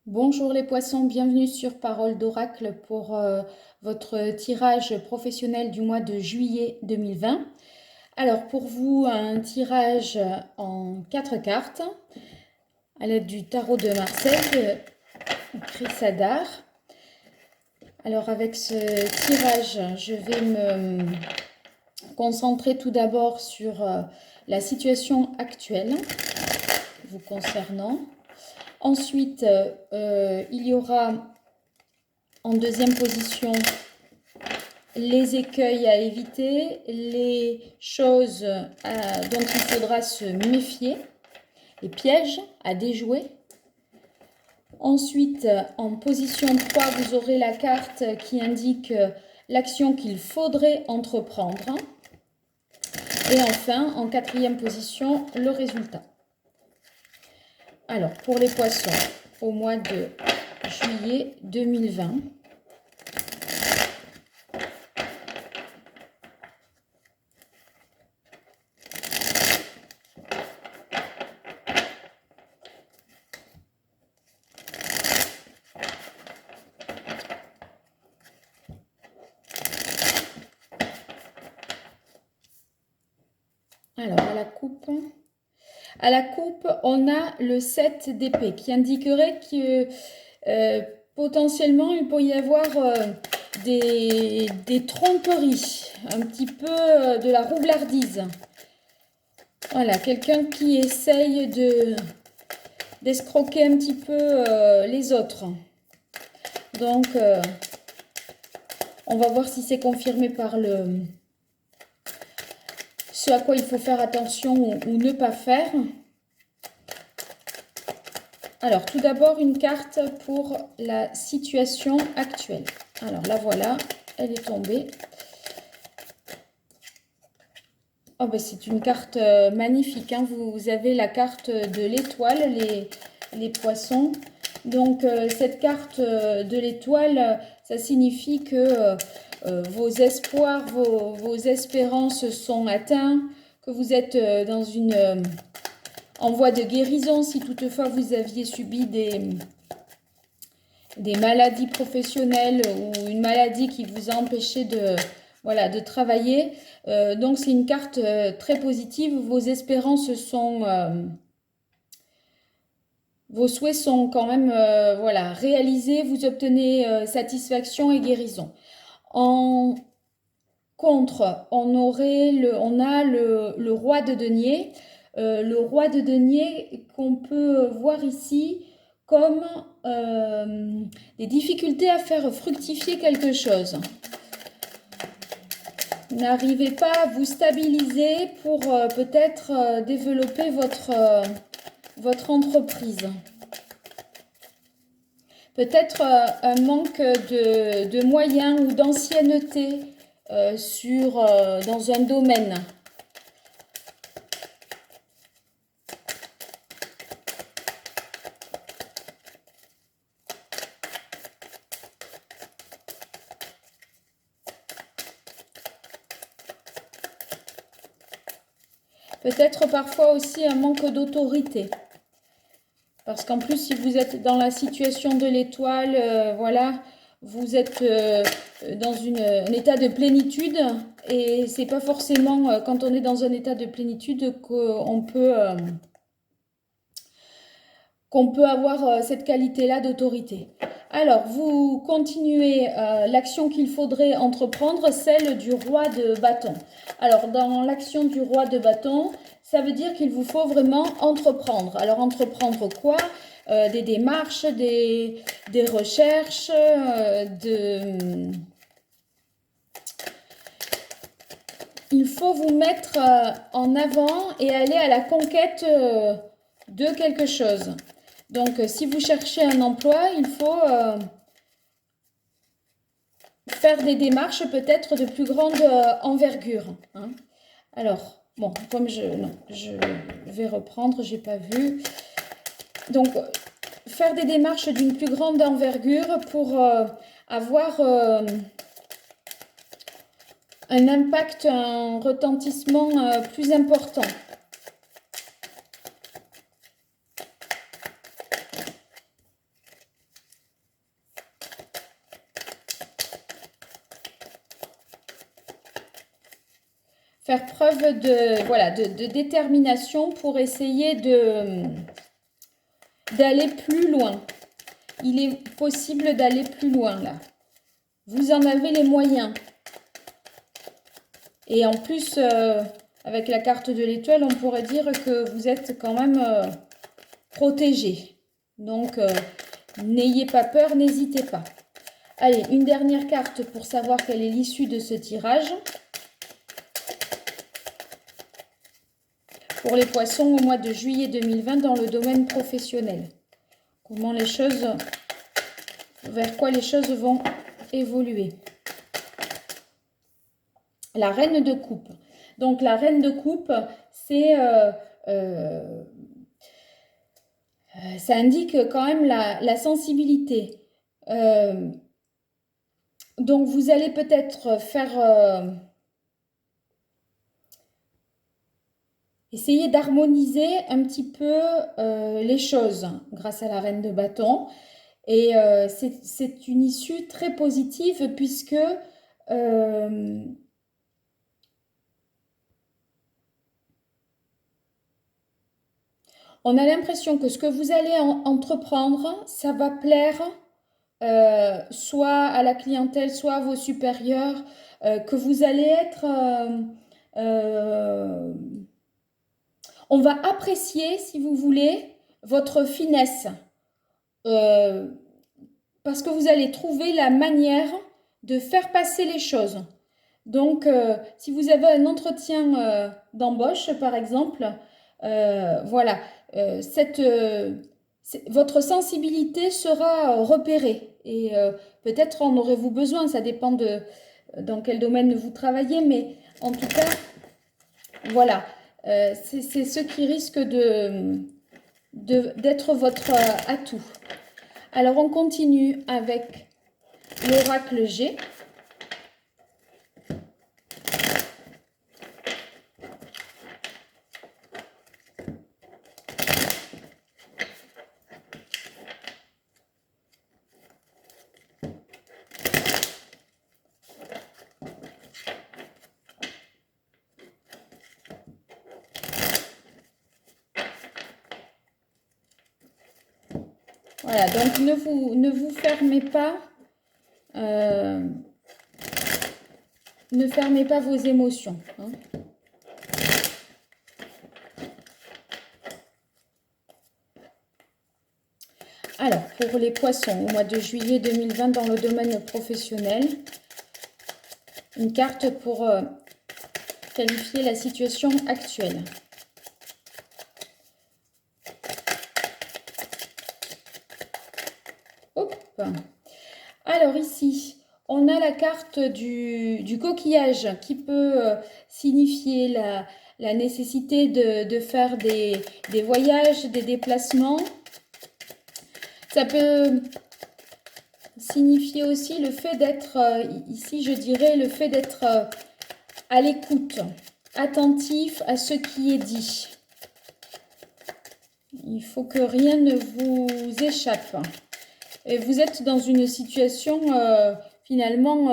Bonjour les poissons, bienvenue sur Parole d'Oracle pour votre tirage professionnel du mois de juillet 2020. Alors pour vous, un tirage en 4 cartes à l'aide du tarot de Marseille, Chris Hadar. Alors avec ce tirage, je vais me concentrer tout d'abord sur la situation actuelle vous concernant. Ensuite, il y aura en deuxième position les écueils à éviter, les choses dont il faudra se méfier, les pièges à déjouer. Ensuite, en position 3, vous aurez la carte qui indique l'action qu'il faudrait entreprendre. Et enfin, en quatrième position, le résultat. Alors, pour les poissons, au mois de juillet 2020. Alors, à la coupe, on a le 7 d'épée qui indiquerait que potentiellement, il peut y avoir des tromperies, un petit peu de la roublardise. Voilà, quelqu'un qui essaye d'escroquer un petit peu les autres. Donc, on va voir si c'est confirmé par ce à quoi il faut faire attention ou ne pas faire. Alors, tout d'abord, une carte pour la situation actuelle. Alors, la voilà, elle est tombée. Oh, ben, c'est une carte magnifique, hein. Vous avez la carte de l'étoile, les poissons. Donc, cette carte de l'étoile, ça signifie que vos espoirs, vos espérances sont atteints, que vous êtes dans en voie de guérison si toutefois vous aviez subi des maladies professionnelles ou une maladie qui vous a empêché de travailler. Donc c'est une carte très positive. Vos espérances sont... vos souhaits sont quand même réalisés. Vous obtenez satisfaction et guérison. En contre, on a le roi de denier. Le roi de denier qu'on peut voir ici comme des difficultés à faire fructifier quelque chose. N'arrivez pas à vous stabiliser pour peut-être développer votre entreprise. Peut-être un manque de moyens ou d'ancienneté dans un domaine. Peut-être parfois aussi un manque d'autorité. Parce qu'en plus, si vous êtes dans la situation de l'étoile, voilà, vous êtes dans un état de plénitude. Et c'est pas forcément quand on est dans un état de plénitude qu'on peut avoir cette qualité-là d'autorité. Alors, vous continuez l'action qu'il faudrait entreprendre, celle du roi de bâton. Alors, dans l'action du roi de bâton, ça veut dire qu'il vous faut vraiment entreprendre. Alors, entreprendre quoi? Des démarches, des recherches, Il faut vous mettre en avant et aller à la conquête de quelque chose. Donc, si vous cherchez un emploi, il faut faire des démarches peut-être de plus grande envergure. Hein. Alors, bon, comme je vais reprendre, j'ai pas vu. Donc, faire des démarches d'une plus grande envergure pour avoir un impact, un retentissement plus important. faire preuve de détermination pour essayer d'aller plus loin. Il est possible d'aller plus loin là. Vous en avez les moyens. Et en plus, avec la carte de l'étoile, on pourrait dire que vous êtes quand même protégé. Donc, n'ayez pas peur, n'hésitez pas. Allez, une dernière carte pour savoir quelle est l'issue de ce tirage. Pour les poissons au mois de juillet 2020 dans le domaine professionnel. Comment les choses, vers quoi les choses vont évoluer. La reine de coupe. Donc la reine de coupe, c'est ça indique quand même la sensibilité. Donc vous allez peut-être faire essayer d'harmoniser un petit peu les choses grâce à la reine de bâton. Et c'est une issue très positive puisque on a l'impression que ce que vous allez entreprendre, ça va plaire soit à la clientèle, soit à vos supérieurs, que vous allez être... on va apprécier, si vous voulez, votre finesse. Parce que vous allez trouver la manière de faire passer les choses. Donc, si vous avez un entretien d'embauche, par exemple, voilà, votre sensibilité sera repérée. Et peut-être en aurez-vous besoin, ça dépend de dans quel domaine vous travaillez, mais en tout cas, voilà, c'est ce qui risque d'être votre atout. Alors, on continue avec l'oracle G. Voilà, donc ne vous fermez pas, ne fermez pas vos émotions. Hein. Alors, pour les poissons, au mois de juillet 2020 dans le domaine professionnel, une carte pour qualifier la situation actuelle. Hop. Alors ici, on a la carte du coquillage qui peut signifier la nécessité de faire des voyages, des déplacements. Ça peut signifier aussi le fait d'être, ici je dirais, le fait d'être à l'écoute, attentif à ce qui est dit. Il faut que rien ne vous échappe. Et vous êtes dans une situation finalement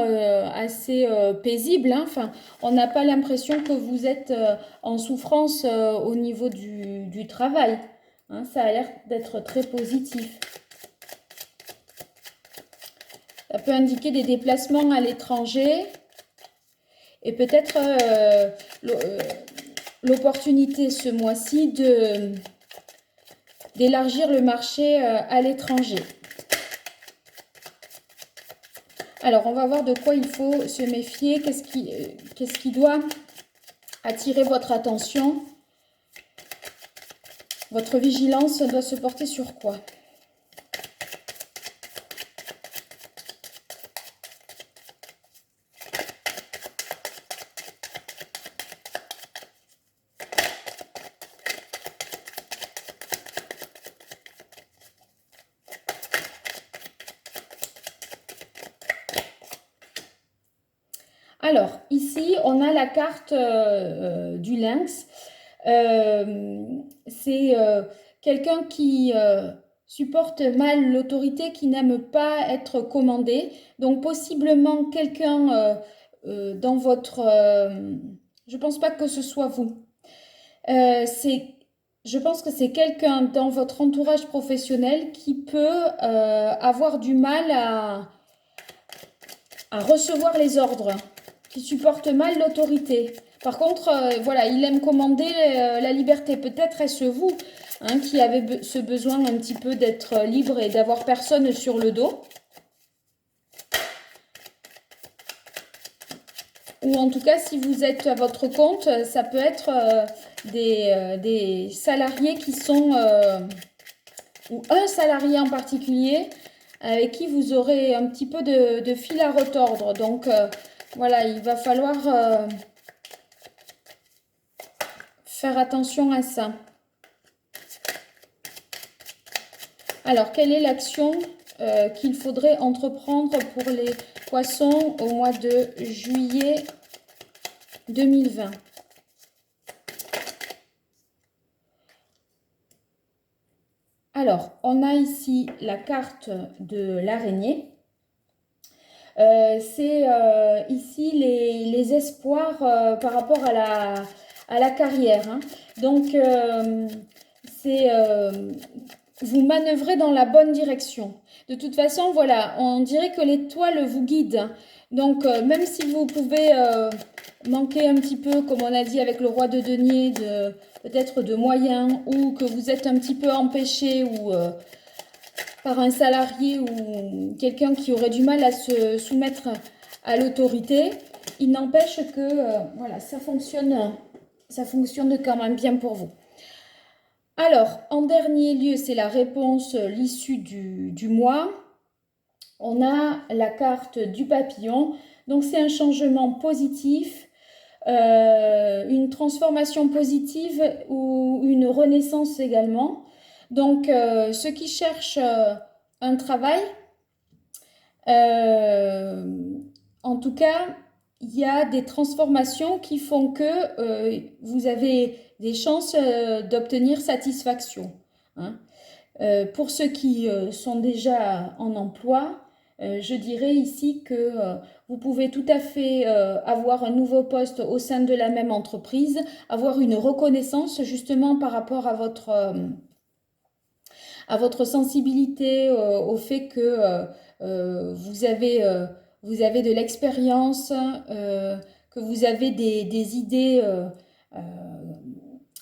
assez paisible. Hein. Enfin, on n'a pas l'impression que vous êtes en souffrance au niveau du travail. Hein. Ça a l'air d'être très positif. Ça peut indiquer des déplacements à l'étranger et peut-être l'opportunité ce mois-ci d'élargir le marché à l'étranger. Alors, on va voir de quoi il faut se méfier, qu'est-ce qui doit attirer votre attention. Votre vigilance doit se porter sur quoi ? Alors, ici, on a la carte du lynx. C'est quelqu'un qui supporte mal l'autorité, qui n'aime pas être commandé. Donc, possiblement quelqu'un dans votre Je pense pas que ce soit vous. Je pense que c'est quelqu'un dans votre entourage professionnel qui peut avoir du mal à recevoir les ordres, qui supporte mal l'autorité. Par contre, voilà, il aime commander la liberté. Peut-être est-ce vous qui avez ce besoin un petit peu d'être libre et d'avoir personne sur le dos. Ou en tout cas, si vous êtes à votre compte, ça peut être des salariés qui sont, ou un salarié en particulier, avec qui vous aurez un petit peu de fil à retordre. Donc voilà, il va falloir faire attention à ça. Alors, quelle est l'action qu'il faudrait entreprendre pour les poissons au mois de juillet 2020? Alors, on a ici la carte de l'araignée. C'est ici les espoirs par rapport à la carrière. Hein. Donc, vous manœuvrez dans la bonne direction. De toute façon, voilà, on dirait que l'étoile vous guide. Donc, même si vous pouvez manquer un petit peu, comme on a dit avec le roi de denier, peut-être de moyens, ou que vous êtes un petit peu empêché ou par un salarié ou quelqu'un qui aurait du mal à se soumettre à l'autorité, il n'empêche que voilà, ça fonctionne quand même bien pour vous. Alors, en dernier lieu, c'est la réponse, l'issue du mois. On a la carte du papillon. Donc, c'est un changement positif, une transformation positive ou une renaissance également. Donc, ceux qui cherchent un travail, en tout cas, il y a des transformations qui font que vous avez des chances d'obtenir satisfaction. Hein. Pour ceux qui sont déjà en emploi, je dirais ici que vous pouvez tout à fait avoir un nouveau poste au sein de la même entreprise, avoir une reconnaissance justement par rapport à votre sensibilité, au fait que vous avez de l'expérience, que vous avez des idées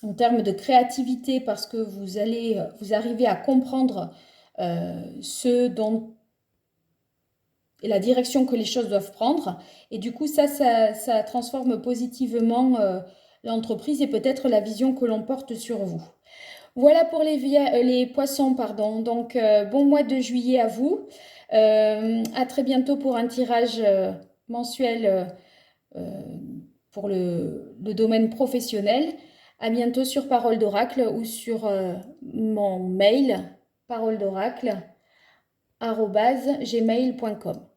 en termes de créativité parce que vous arrivez à comprendre ce dont la direction que les choses doivent prendre. Et du coup, ça transforme positivement l'entreprise et peut-être la vision que l'on porte sur vous. Voilà pour les poissons, pardon. Donc, bon mois de juillet à vous. À très bientôt pour un tirage mensuel pour le domaine professionnel. À bientôt sur Parole d'Oracle ou sur mon mail paroledoracle@gmail.com.